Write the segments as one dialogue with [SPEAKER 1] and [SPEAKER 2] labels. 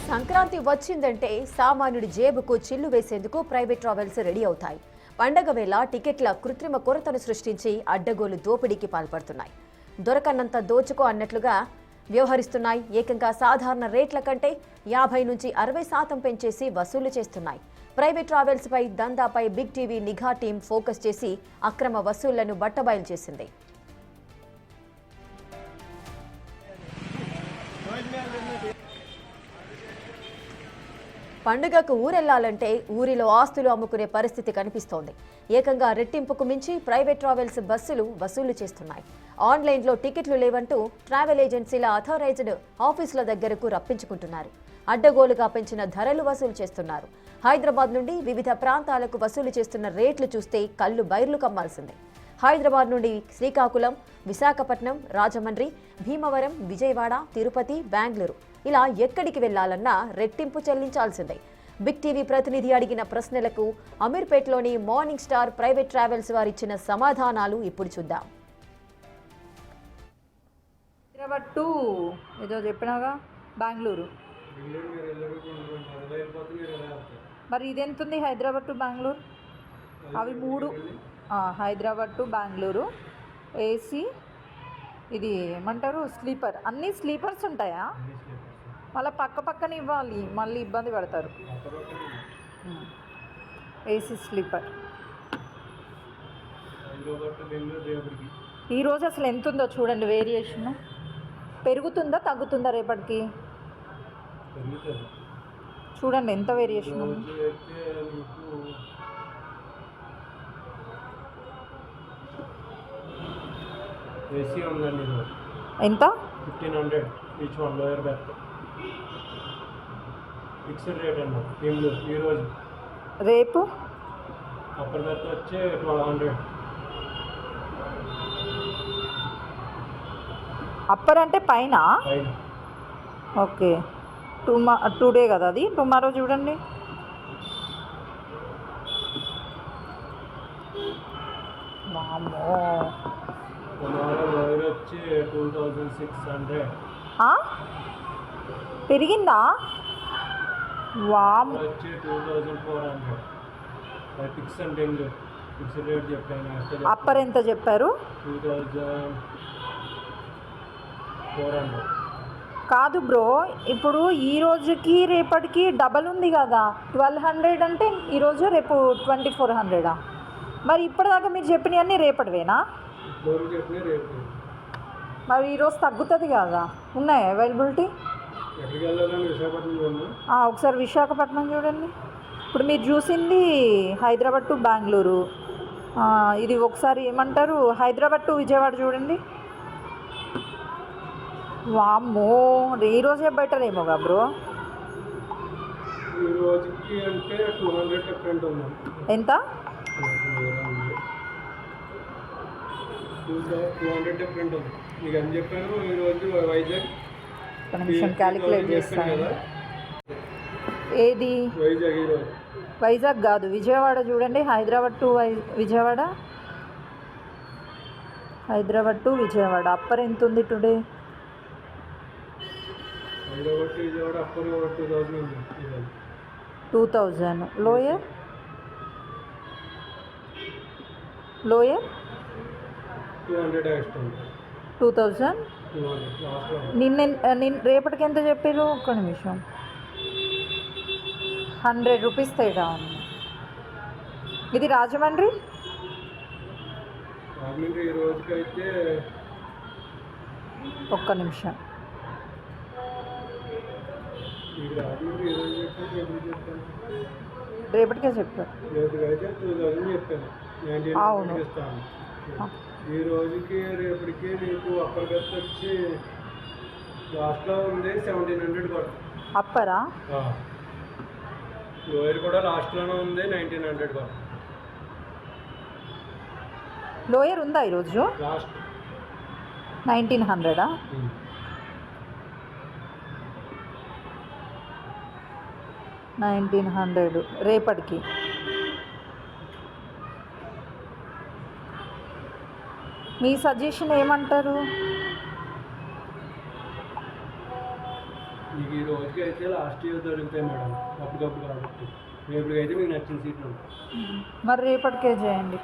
[SPEAKER 1] సంక్రాంతి వచ్చిందంటే సామాన్యుడి జేబుకు చిల్లు వేసేందుకు ప్రైవేట్ ట్రావెల్స్ రెడీ అవుతాయి. పండగ వేళ టికెట్ల కృత్రిమ కొరతను సృష్టించి అడ్డగోలు దోపిడీకి పాల్పడుతున్నాయి. దొరకన్నంత దోచుకో అన్నట్లుగా వ్యవహరిస్తున్నాయి. ఏకంగా సాధారణ రేట్ల కంటే 50 నుంచి 60% పెంచేసి వసూలు చేస్తున్నాయి. ప్రైవేట్ ట్రావెల్స్ పై దందాపై బిగ్ టీవీ నిఘా టీం ఫోకస్ చేసి అక్రమ వసూళ్లను బట్టబయలు చేసింది. పండుగకు ఊరెళ్లాలంటే ఊరిలో ఆస్తులు అమ్ముకునే పరిస్థితి కనిపిస్తోంది. ఏకంగా రెట్టింపుకు మించి ప్రైవేట్ ట్రావెల్స్ బస్సులు వసూలు చేస్తున్నాయి. ఆన్లైన్లో టికెట్లు లేవంటూ ట్రావెల్ ఏజెన్సీల అథారైజ్డ్ ఆఫీసుల దగ్గరకు రప్పించుకుంటున్నారు. అడ్డగోలుగా పెంచిన ధరలు వసూలు చేస్తున్నారు. హైదరాబాద్ నుండి వివిధ ప్రాంతాలకు వసూలు చేస్తున్న రేట్లు చూస్తే కళ్ళు బైర్లు కమ్మాల్సిందే. హైదరాబాద్ నుండి శ్రీకాకుళం, విశాఖపట్నం, రాజమండ్రి, భీమవరం, విజయవాడ, తిరుపతి, బెంగళూరు ఇలా ఎక్కడికి వెళ్లాలన్నా రెట్టింపు చెల్లించాల్సిందే. బిగ్ టీవీ ప్రతినిధి అడిగిన ప్రశ్నలకు అమీర్పేట్లోని మార్నింగ్ స్టార్ ప్రైవేట్ ట్రావెల్స్ వారిచ్చిన సమాధానాలు ఇప్పుడు చూద్దాం.
[SPEAKER 2] హైదరాబాద్ టు ఏదో చెప్పినాగా బెంగళూరు, మరి ఇదెంత ఉంది? హైదరాబాద్ టు బెంగళూరు అవి 3. హైదరాబాద్ టు బెంగళూరు ఏసీ, ఇది ఏమంటారు స్లీపర్. అన్నీ స్లీపర్స్ ఉంటాయా? మళ్ళీ పక్క పక్కన ఇవ్వాలి, మళ్ళీ ఇబ్బంది పడతారు. ఏసీ స్లీపర్ ఈరోజు అసలు ఎంత ఉందో చూడండి. వేరియేషన్ పెరుగుతుందా తగ్గుతుందా రేపటికి? చూడండి ఎంత వేరియేషన్ ఉంది.
[SPEAKER 3] ఏసీ ఉందండి.
[SPEAKER 2] ఎంత?
[SPEAKER 3] 1500 each one. Lower berth fixed rate అండి. ఈరోజు
[SPEAKER 2] రేపు
[SPEAKER 3] అప్పర్ బెర్త్ వచ్చి 1200.
[SPEAKER 2] అప్పర్ అంటే పైన? ఓకే. టుడే కదా అది. టుమారో చూడండి. వామ్మో,
[SPEAKER 3] టుమారో లోయర్ వచ్చి 2600.
[SPEAKER 2] పెరిగిందా? వామ్
[SPEAKER 3] వచ్చి 2400. ఫిక్స్ అంటే ఫిక్స్డ్ రేట్ చెప్పాను.
[SPEAKER 2] అప్పర్ ఎంత చెప్పారు?
[SPEAKER 3] 2400.
[SPEAKER 2] కాదు బ్రో, ఇప్పుడు ఈ రోజుకి రేపటికి డబల్ ఉంది కదా. 1200 అంటే ఈరోజు, రేపు 2400. మరి ఇప్పటిదాకా మీరు చెప్పినవన్నీ రేపటివేనా? మరి ఈరోజు తగ్గుతుంది కదా. ఉన్నాయా అవైలబిలిటీ? ఒకసారి విశాఖపట్నం చూడండి. ఇప్పుడు మీరు చూసింది హైదరాబాద్ టు బెంగళూరు. ఇది ఒకసారి ఏమంటారు హైదరాబాద్ టు విజయవాడ చూడండి. వామ్మో, ఈరోజే బెటర్ ఏమోగా బ్రో. ఎంత?
[SPEAKER 3] 200 డిఫరెంట్ ఉంది. మీకు అని చెప్పాను. ఈరోజు వైజాగ్
[SPEAKER 2] నిమిషం క్యాలిక్యులేట్ చేస్తాను. ఏది?
[SPEAKER 3] వైజాగ్. ఈరోజు
[SPEAKER 2] వైజాగ్ కాదు, విజయవాడ చూడండి. Hyderabad to Vijayawada. Hyderabad to Vijayawada upper ఎంత ఉంది today?
[SPEAKER 3] Hyderabad to Vijayawada upper 2000 ఉంది.
[SPEAKER 2] 2000. లోయర్? Lower
[SPEAKER 3] 200 extra.
[SPEAKER 2] 2000. నిన్న రేపటికి ఎంత చెప్పారు? ఒక్క నిమిషం. 100 రూపీస్ తేడా ఉంది. ఇది రాజమండ్రి.
[SPEAKER 3] ఈ రోజుకైతే
[SPEAKER 2] ఒక్క నిమిషం. రేపటికే చెప్పారు.
[SPEAKER 3] రేపటికైతే 2000 చెప్పాను.
[SPEAKER 2] అవును.
[SPEAKER 3] ఈ రోజుకి రేపటికి మీకు అప్పర్ బెర్త్ వచ్చి లాస్ట్లో ఉంది 1700 కూడా.
[SPEAKER 2] అప్పరా?
[SPEAKER 3] లోయర్ కూడా లాస్ట్లోనే ఉంది 1900 కూడా.
[SPEAKER 2] లోయర్ ఉందా ఈరోజు?
[SPEAKER 3] లాస్ట్
[SPEAKER 2] 1900. 1900 రేపటికి. మీ సజెషన్ ఏమంటారు?
[SPEAKER 3] మీకు ఈ రోజుకి అయితే లాస్ట్ ఇయర్ దొరుకుతాయి మేడం, అప్పటికప్పుడు కాబట్టి రేపటికైతే మీకు నచ్చిన సీట్లు ఉంటాయి.
[SPEAKER 2] మరి రేపటికే చేయండి.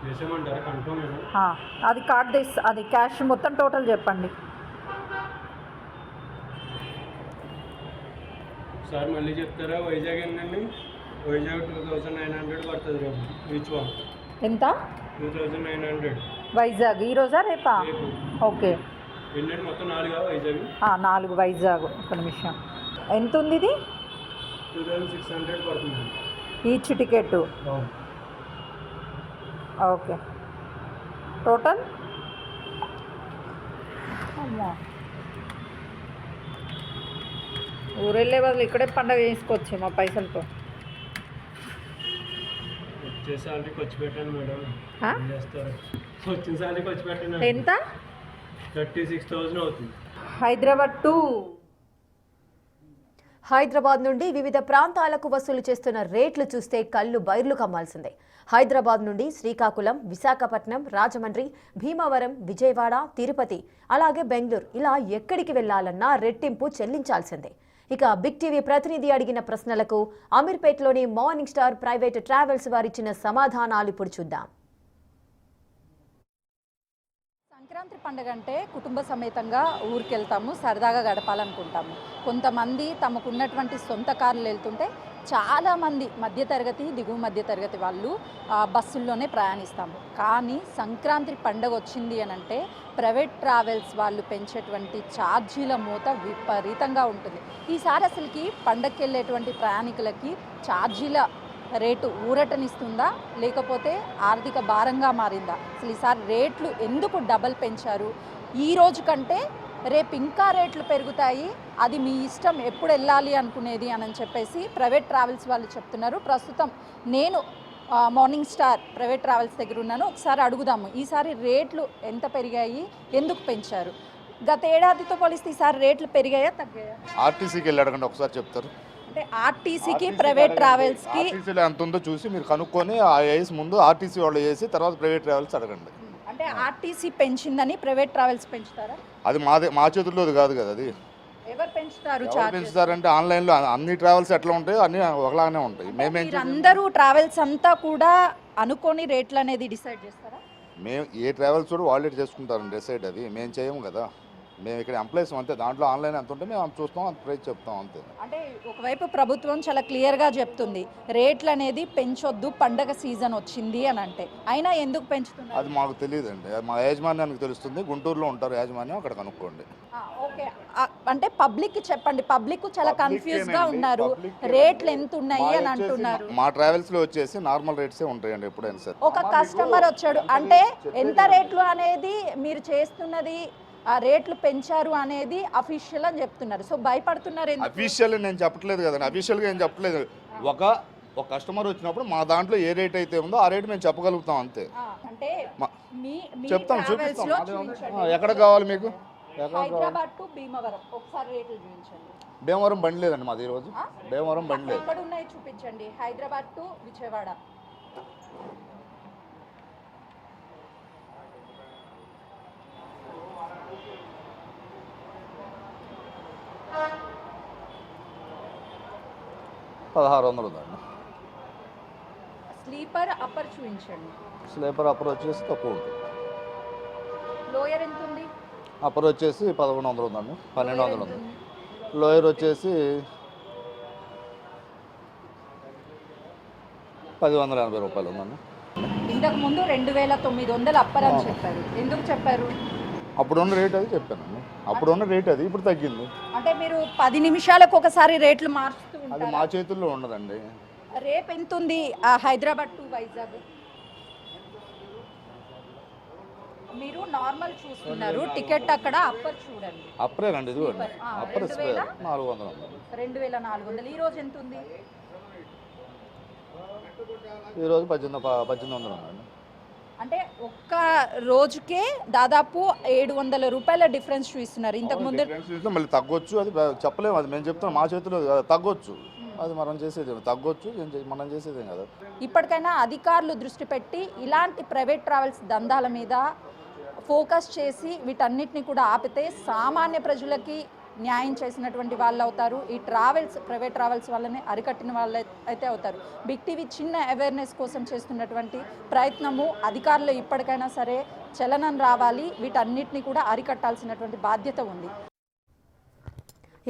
[SPEAKER 3] చేసామంటారా కన్ఫర్మ్ మేడం?
[SPEAKER 2] అది కార్డ్ అది క్యాష్ మొత్తం టోటల్ చెప్పండి.
[SPEAKER 3] సార్ మళ్ళీ చెప్తారా? వైజాగ్ ఏంటండి? వైజాగ్ 2900 పడుతుంది రేపు ఈచ్ వన్.
[SPEAKER 2] ఎంత?
[SPEAKER 3] 2900
[SPEAKER 2] వైజాగ్ ఈరోజా రేపా?
[SPEAKER 3] రేపు.
[SPEAKER 2] ఓకే.
[SPEAKER 3] ఏంటంటే మొత్తం 4 వైజాగ్.
[SPEAKER 2] 4 వైజాగ్. ఒక నిమిషం. ఎంత ఉంది ఇది?
[SPEAKER 3] 2600 పడుతుంది
[SPEAKER 2] ఈచ్ టికెట్. ఓకే. టోటల్ అమ్మా, ఊరెళ్ళే బదులు ఇక్కడే పండగ చేసుకోవచ్చు మా పైసలతో.
[SPEAKER 3] వచ్చే సాలరీకి వచ్చి పెట్టండి మేడం. ఏం చేస్తారు? వచ్చిన సాలరీకి వచ్చి పెట్టండి.
[SPEAKER 2] ఎంత?
[SPEAKER 3] 36,000 అవుతుంది.
[SPEAKER 1] హైదరాబాద్ నుండి వివిధ ప్రాంతాలకు వసూలు చేస్తున్న రేట్లు చూస్తే కళ్ళు బైర్లు కమ్మాల్సిందే. హైదరాబాద్ నుండి శ్రీకాకుళం, విశాఖపట్నం, రాజమండ్రి, భీమవరం, విజయవాడ, తిరుపతి, అలాగే బెంగళూరు, ఇలా ఎక్కడికి వెళ్లాలన్నా రెట్టింపు చెల్లించాల్సిందే. ఇక బిగ్ టీవీ ప్రతినిధి అడిగిన ప్రశ్నలకు అమీర్పేట్లోని మార్నింగ్ స్టార్ ప్రైవేట్ ట్రావెల్స్ వారిచ్చిన సమాధానాలు ఇప్పుడు చూద్దాం.
[SPEAKER 2] సంక్రాంతి పండుగ అంటే కుటుంబ సమేతంగా ఊరికి వెళ్తాము, సరదాగా గడపాలనుకుంటాము. కొంతమంది తమకున్నటువంటి సొంత కార్లు వెళ్తుంటే చాలామంది మధ్యతరగతి, దిగువ మధ్యతరగతి వాళ్ళు బస్సుల్లోనే ప్రయాణిస్తాము. కానీ సంక్రాంతి పండుగ వచ్చింది అని అంటే ప్రైవేట్ ట్రావెల్స్ వాళ్ళు పెంచేటువంటి ఛార్జీల మోత విపరీతంగా ఉంటుంది. ఈసారి అసలుకి పండగకి వెళ్ళేటువంటి ప్రయాణికులకి ఛార్జీల రేటు ఊరటనిస్తుందా, లేకపోతే ఆర్థిక భారంగా మారిందా? అసలు ఈసారి రేట్లు ఎందుకు డబల్ పెంచారు? ఈ రోజు కంటే రేపు ఇంకా రేట్లు పెరుగుతాయి, అది మీ ఇష్టం ఎప్పుడు వెళ్ళాలి అనుకునేది అని చెప్పేసి ప్రైవేట్ ట్రావెల్స్ వాళ్ళు చెప్తున్నారు. ప్రస్తుతం నేను మార్నింగ్ స్టార్ ప్రైవేట్ ట్రావెల్స్ దగ్గర ఉన్నాను. ఒకసారి అడుగుదాము, ఈసారి రేట్లు ఎంత పెరిగాయి, ఎందుకు పెంచారు? గత ఏడాదితో పోలిస్తే ఈసారి రేట్లు పెరిగాయా, తగ్గాయా?
[SPEAKER 4] ఆర్టీసీకి వెళ్ళి అడగండి, ఒకసారి చెప్తారు.
[SPEAKER 2] అంటే ఆర్టీసీకి ప్రైవేట్ ట్రావెల్స్కి
[SPEAKER 4] ఆర్టీసీలో ఎంత ఉందో చూసి మీరు కనుక్కొని ఆ వేసి ముందు ఆర్టీసీ వాళ్ళు చేసి తర్వాత ప్రైవేట్ ట్రావెల్స్ అడగండి.
[SPEAKER 2] అంటే ఆర్టీసీ పెంచిందని ప్రైవేట్ ట్రావెల్స్ పెంచుతారా?
[SPEAKER 4] అది మా చేతుల్లో కాదు కదా. అది
[SPEAKER 2] ఎవరు పెంచుతారు?
[SPEAKER 4] ఎవరు పెంచుతారంటే ఆన్లైన్లో అన్ని ట్రావెల్స్ ఎట్లా ఉంటాయి అన్ని ఒకలాగానే ఉంటాయి.
[SPEAKER 2] అందరూ ట్రావెల్స్ అంతా కూడా అనుకోని రేట్లు అనేది డిసైడ్ చేస్తారా?
[SPEAKER 4] మేము ఏ ట్రావెల్స్ కూడా వాళ్ళే చేసుకుంటారండి డిసైడ్. అది మేము చేయము కదా, మేము ఇక్కడ ఎంప్లాయీస్ అంతే. దాంట్లో ఆన్లైన్ ఎంత ఉంటే మేము చూస్తాం, అంత ప్రైస్ చెప్తాం అంతే.
[SPEAKER 2] అంటే ఒకవైపు ప్రభుత్వం చాలా క్లియర్గా చెప్తుంది రేట్లు అనేది పెంచొద్దు, పండగ సీజన్ వచ్చింది అని అంటే, అయినా ఎందుకు పెంచుతున్నారు?
[SPEAKER 4] అది మాకు తెలియదండి, మా యాజమాన్యానికి తెలుస్తుంది. గుంటూరులో ఉంటారు యాజమాన్యం, అక్కడ కనుక్కోండి.
[SPEAKER 2] ఓకే. అంటే పబ్లిక్ చెప్పండి, పబ్లిక్ చాలా కన్ఫ్యూజ్ గా ఉన్నారు, రేట్లు ఎంత ఉన్నాయి అని అంటున్నారు.
[SPEAKER 4] మా ట్రావెల్స్ లో వచ్చేసి నార్మల్ రేట్సే ఉంటాయండి ఎప్పుడైనా సరే.
[SPEAKER 2] ఒక కస్టమర్ వచ్చాడు అంటే ఎంత రేట్లు అనేది మీరు చేస్తున్నది, ఆ రేట్లు పెంచారు అనేది అఫీషియల్ అని చెప్తున్నారు. సో భయపడుతున్నారు.
[SPEAKER 4] అఫీషియల్ నేను చెప్పట్లేదు కదండి, అఫీషియల్గా ఏం చెప్పట్లేదు. ఒక కస్టమర్ వచ్చినప్పుడు మా దాంట్లో ఏ రేట్ అయితే ఉందో ఆ రేట్ మేము చెప్పగలుగుతాం అంతే.
[SPEAKER 2] అంటే
[SPEAKER 4] చెప్తాం, చూపిస్తాం. ఎక్కడ కావాలి మీకు?
[SPEAKER 2] హైదరాబాద్ టు భీమవరం ఒకసారి రేట్లు చూపించండి.
[SPEAKER 4] భీమవరం బండి లేదండి మాది ఈరోజు. భీమవరం బండి లేదు.
[SPEAKER 2] ఎక్కడ ఉన్నాయి చూపించండి. హైదరాబాద్ టు విజయవాడ.
[SPEAKER 4] $1600 ఉందండి.
[SPEAKER 2] స్లీపర్ అప్పర్ చూపించండి.
[SPEAKER 4] స్లీపర్ అప్పర్ వచ్చేసి తక్కువ ఉంటుంది.
[SPEAKER 2] లోయర్ ఎంత ఉంది?
[SPEAKER 4] అప్పర్ వచ్చేసి 1100 ఉందండి, 1200 ఉంది. లోయర్ వచ్చేసి 1080 రూపాయలు ఉందండి.
[SPEAKER 2] ఇంతకు ముందు 2900 అప్పర్ అని చెప్పారు. ఎందుకు చెప్పారు?
[SPEAKER 4] అప్పుడున్న రేట్ అది చెప్పానండి, అప్పుడున్న రేట్ అది. ఇప్పుడు తగ్గింది.
[SPEAKER 2] అంటే మీరు 10 నిమిషాలకు ఒకసారి రేట్లు మారుస్తూ
[SPEAKER 4] అది
[SPEAKER 2] ఉంటారు.
[SPEAKER 4] మా చేతుల్లో ఉండదండి.
[SPEAKER 2] రేపు ఎంత ఉంది హైదరాబాద్ టు వైజాగ్? మీరు నార్మల్ చూస్తున్నారు, టికెట్ అక్కడ అప్పర్ చూడండి.
[SPEAKER 4] అప్పుడేనండి ఇది అప్పర్ 400 ఉంది.
[SPEAKER 2] 2400. ఈ రోజు ఎంత ఉంది?
[SPEAKER 4] ఈరోజు 1800 ఉందండి.
[SPEAKER 2] అంటే ఒక్క రోజుకే దాదాపు 700 రూపాయల డిఫరెన్స్ చూస్తున్నారు. ఇంతకు ముందు
[SPEAKER 4] మళ్ళీ తగ్గొచ్చు, అది చెప్పలేము. అది మేము చెప్తున్నాం, మా చేతిలో తగ్గొచ్చు. అది మనం చేసేది తగ్గొచ్చు, మనం చేసేదేం కదా.
[SPEAKER 2] ఇప్పటికైనా అధికారులు దృష్టి పెట్టి ఇలాంటి ప్రైవేట్ ట్రావెల్స్ దందాల మీద ఫోకస్ చేసి వీటన్నిటిని కూడా ఆపితే సామాన్య ప్రజలకి న్యాయం చేసినటువంటి వాళ్ళు అవుతారు. ఈ ప్రైవేట్ ట్రావెల్స్ వాళ్ళని అరికట్టిన వాళ్ళు అయితే అవుతారు. బిగ్ టీవీ చిన్న అవేర్నెస్ కోసం చేస్తున్నటువంటి ప్రయత్నము అధికారులు ఇప్పటికైనా సరే చలనం రావాలి, వీటన్నిటిని కూడా అరికట్టాల్సినటువంటి బాధ్యత ఉంది.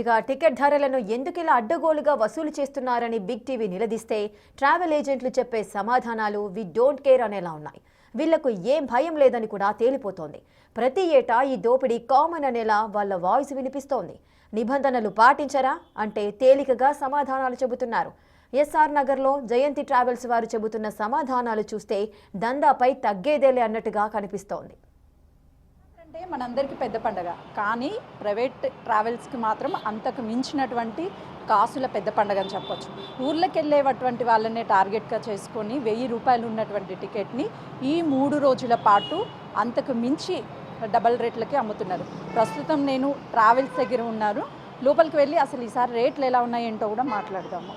[SPEAKER 1] ఇక టికెట్ ధరలను ఎందుకు ఇలా అడ్డగోలుగా వసూలు చేస్తున్నారని బిగ్ టీవీ నిలదీస్తే ట్రావెల్ ఏజెంట్లు చెప్పే సమాధానాలు వి డోంట్ కేర్ అనేలా ఉన్నాయి. వీళ్లకు ఏం భయం లేదని కూడా తేలిపోతోంది. ప్రతి ఏటా ఈ దోపిడీ కామన్ అనేలా వాళ్ళ వాయిస్ వినిపిస్తోంది. నిబంధనలు పాటించరా అంటే తేలికగా సమాధానాలు చెబుతున్నారు. ఎస్ఆర్ నగర్లో జయంతి ట్రావెల్స్ వారు చెబుతున్న సమాధానాలు చూస్తే దందాపై తగ్గేదేలే అన్నట్టుగా కనిపిస్తోంది.
[SPEAKER 2] అంటే మనందరికీ పెద్ద పండగ, కానీ ప్రైవేట్ ట్రావెల్స్కి మాత్రం అంతకు మించినటువంటి కాసుల పెద్ద పండగ అని చెప్పొచ్చు. ఊర్లోకి వెళ్ళేటువంటి వాళ్ళనే టార్గెట్గా చేసుకొని 1000 రూపాయలు ఉన్నటువంటి టికెట్ని ఈ 3 రోజుల పాటు అంతకు మించి డబల్ రేట్లకి అమ్ముతున్నారు. ప్రస్తుతం నేను ట్రావెల్స్ దగ్గర ఉన్నారు, లోపలికి వెళ్ళి అసలు ఈసారి రేట్లు ఎలా ఉన్నాయేంటో కూడా మాట్లాడదాము.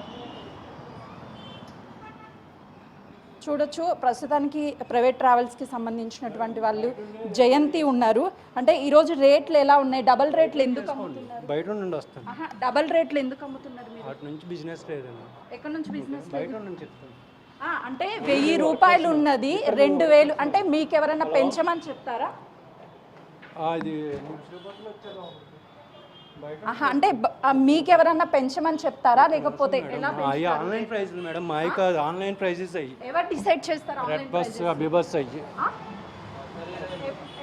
[SPEAKER 2] చూడొచ్చు, ప్రస్తుతానికి ప్రైవేట్ ట్రావెల్స్కి సంబంధించినటువంటి వాళ్ళు జయంతి ఉన్నారు. అంటే ఈరోజు రేట్లు ఎలా ఉన్నాయి, డబల్ రేట్లు ఎందుకు అమ్ముతున్నారు?
[SPEAKER 3] బయట నుండి వస్తాను.
[SPEAKER 2] డబల్ రేట్లు ఎందుకు అమ్ముతున్నారు మీరు?
[SPEAKER 3] అటు నుంచి బిజినెస్ లేదండి.
[SPEAKER 2] ఎక్కడి నుంచి బిజినెస్?
[SPEAKER 3] బయట నుంచి చెప్తాను.
[SPEAKER 2] అంటే 1000 రూపాయలు ఉన్నది 2000, అంటే మీకు ఎవరైనా పెంచమని చెప్తారా?
[SPEAKER 3] అది
[SPEAKER 2] అంటే మీకు ఎవరైనా పెంచమని చెప్తారా లేకపోతే ఎలా?
[SPEAKER 3] ఆన్లైన్ ప్రైజెస్ మేడం, మావి కాదు, ఆన్లైన్ ప్రైజెస్ అయ్యి.
[SPEAKER 2] ఎవరు డిసైడ్ చేస్తారు?
[SPEAKER 3] రెడ్ బస్, అభి బస్ అయ్యి.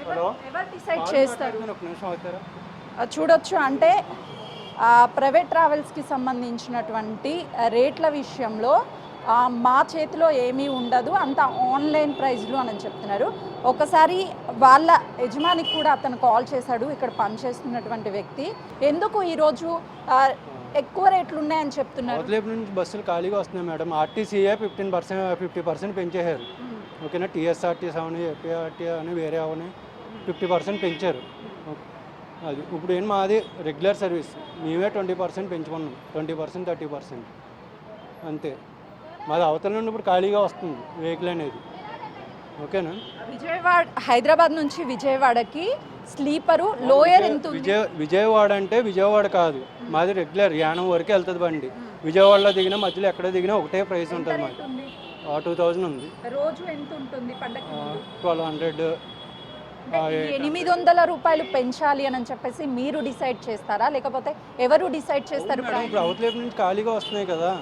[SPEAKER 2] ఎవరు డిసైడ్ చేస్తారు?
[SPEAKER 3] ఒక నిమిషం అవుతారా?
[SPEAKER 2] చూడొచ్చు, అంటే ప్రైవేట్ ట్రావెల్స్కి సంబంధించినటువంటి రేట్ల విషయంలో మా చేతిలో ఏమీ ఉండదు, అంత ఆన్లైన్ ప్రైజ్లు అని చెప్తున్నారు. ఒకసారి వాళ్ళ యజమానికి కూడా అతను కాల్ చేశాడు, ఇక్కడ పనిచేస్తున్నటువంటి వ్యక్తి. ఎందుకు ఈరోజు ఎక్కువ రేట్లు ఉన్నాయని చెప్తున్నారు?
[SPEAKER 3] అవతలేపు నుంచి బస్సులు ఖాళీగా వస్తున్నాయి మేడం. ఆర్టీసీఏ 50% పెంచేశారు. ఓకేనా, టీఎస్ఆర్టీ అవని, ఏపీఆర్టీ అని వేరే అవని 50% పెంచారు. అది ఇప్పుడు ఏం మాది రెగ్యులర్ సర్వీస్, మేమే 20% పెంచుకున్నాం. 20%, 30% అంతే. మాది అవతల నుండి ఇప్పుడు ఖాళీగా వస్తుంది వెహికల్ అనేది. ఓకేనా,
[SPEAKER 2] హైదరాబాద్ నుంచి విజయవాడకి స్లీపరు లోయర్ ఎంత?
[SPEAKER 3] విజయవాడ అంటే విజయవాడ కాదు, మాది రెగ్యులర్ యానం వరకు వెళ్తుంది బండి. విజయవాడలో దిగినా మధ్యలో ఎక్కడ దిగినా ఒకటే ప్రైస్ ఉంటుంది మాది. 2000 ఉంది.
[SPEAKER 2] రోజు ఎంత ఉంటుంది పండగ?
[SPEAKER 3] 1200.
[SPEAKER 2] 800 రూపాయలు పెంచాలి అని చెప్పేసి మీరు డిసైడ్ చేస్తారా లేకపోతే ఎవరు డిసైడ్ చేస్తారు?
[SPEAKER 3] ఇప్పుడు అవతలేపు నుంచి ఖాళీగా వస్తున్నాయి కదా.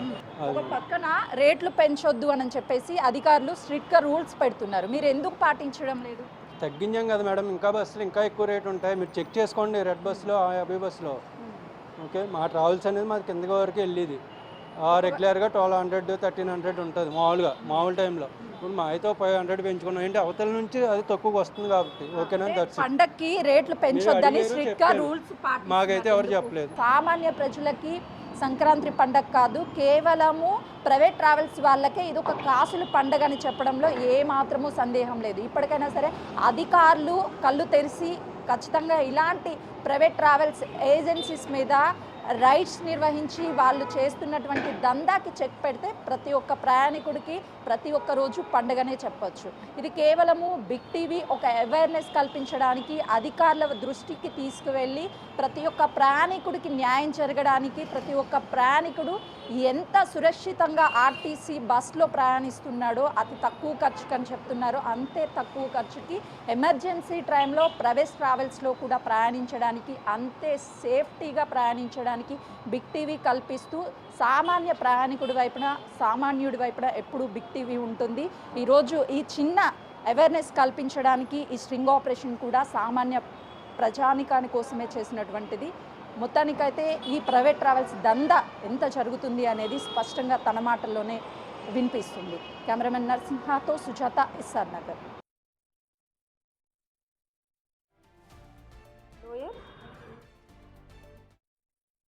[SPEAKER 2] ఒక పక్కన రేట్లు పెంచొద్దు అని చెప్పేసి అధికారులు స్ట్రిక్ట్గా రూల్స్ పెడుతున్నారు, మీరు ఎందుకు పాటించడం లేదు?
[SPEAKER 3] తగ్గించాం కదా మేడం, ఇంకా బస్సులు ఇంకా ఎక్కువ రేటు ఉంటాయి. మీరు చెక్ చేసుకోండి, రెడ్ బస్సులో, అభి బస్సులో. ఓకే, మా ట్రావెల్స్ అనేది మాది కిందకి వరకు వెళ్ళేది. రెగ్యులర్గా 1200, 1300 ఉంటుంది మామూలు టైంలో. ఇప్పుడు మా అయితే 500 పెంచుకున్నాం. ఏంటి అవతల నుంచి అది తక్కువగా వస్తుంది కాబట్టి. ఓకేనా,
[SPEAKER 2] పండక్కి రేట్లు పెంచొద్దని స్ట్రిక్ట్గా రూల్స్
[SPEAKER 3] మాకైతే ఎవరు చెప్పలేదు.
[SPEAKER 2] సామాన్య ప్రజలకి సంక్రాంతి పండగ కాదు, కేవలము ప్రైవేట్ ట్రావెల్స్ వాళ్ళకే ఇది ఒక కాసుల పండగ అని చెప్పడంలో ఏమాత్రమూ సందేహం లేదు. ఇప్పటికైనా సరే అధికారులు కళ్ళు తెరిచి ఖచ్చితంగా ఇలాంటి ప్రైవేట్ ట్రావెల్స్ ఏజెన్సీస్ మీద రైడ్స్ నిర్వహించి వాళ్ళు చేస్తున్నటువంటి దందాకి చెక్ పెడితే ప్రతి ఒక్క ప్రయాణికుడికి ప్రతి ఒక్క రోజు పండుగనే చెప్పొచ్చు. ఇది కేవలము బిగ్ టీవీ ఒక అవేర్నెస్ కల్పించడానికి, అధికారుల దృష్టికి తీసుకువెళ్ళి ప్రతి ఒక్క ప్రయాణికుడికి న్యాయం జరగడానికి, ప్రతి ఒక్క ప్రయాణికుడు ఎంత సురక్షితంగా ఆర్టీసీ బస్లో ప్రయాణిస్తున్నాడో అతి తక్కువ ఖర్చుకి అని చెప్తున్నారు. అంతే తక్కువ ఖర్చుకి ఎమర్జెన్సీ టైంలో ప్రైవేట్ ట్రావెల్స్లో కూడా ప్రయాణించడానికి, అంతే సేఫ్టీగా ప్రయాణించడానికి బిగ్ టీవీ కల్పిస్తూ సామాన్య ప్రయాణికుడి వైపున, సామాన్యుడి వైపున ఎప్పుడూ బిగ్ టీవీ ఉంటుంది. ఈరోజు ఈ చిన్న అవేర్నెస్ కల్పించడానికి ఈ స్ట్రింగ్ ఆపరేషన్ కూడా సామాన్య ప్రజానికాని కోసమే చేసినటువంటిది. మొత్తానికైతే ఈ ప్రైవేట్ ట్రావెల్స్ దందా ఎంత జరుగుతుంది అనేది స్పష్టంగా తన మాటల్లోనే వినిపిస్తుంది. కెమెరామెన్ నరసింహతో సుజాత, ఎస్ఆర్ నగర్.